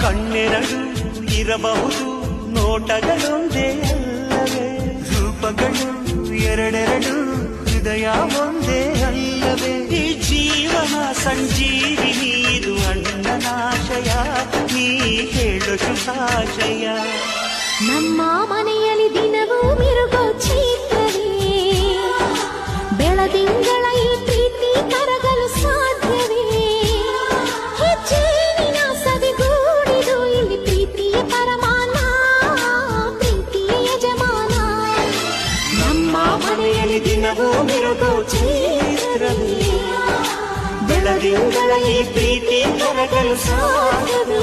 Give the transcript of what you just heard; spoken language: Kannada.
ಕಣ್ಣೆರಡು ಇರಬಹುದು ನೋಟಗಳೊಂದೇ ಅಲ್ಲವೇ, ರೂಪಗಳು ಎರಡೆರಡು ಹೃದಯ ಒಂದೇ ಅಲ್ಲವೇ. ಈ ಜೀವನ ಸಂಜೀವಿನಿ ಇದು ಅಣ್ಣನಾಶಯ, ನೀ ಹೇಳು ಶುಭಾಶಯ. ನಮ್ಮ ಮನೆಯಲ್ಲಿ ದಿನವೂ ಮಿರುಗೋ ಚೈತ್ರವೇ, ಬೆಳದಿಂಗಳ ಈ ಪ್ರೀತಿ ಕರಗಲು ಸಾಧ್ಯವೇ. ಹೆಚ್ಚೇನಿನ ಸವಿಗೂಡಿದು ಇಲ್ಲಿ ಪ್ರೀತಿಯ ಪರಮಾನ, ಪ್ರೀತಿಯ ಯಜಮಾನ. ನಮ್ಮ ಮನೆಯಲ್ಲಿ ದಿನವೂ ಮಿರುಗೋ ಚೈತ್ರವೇ, ಬೆಳದಿಂಗಳ ಈ ಪ್ರೀತಿ ಕರಗಲು ಸಾಧ್ಯವೇ.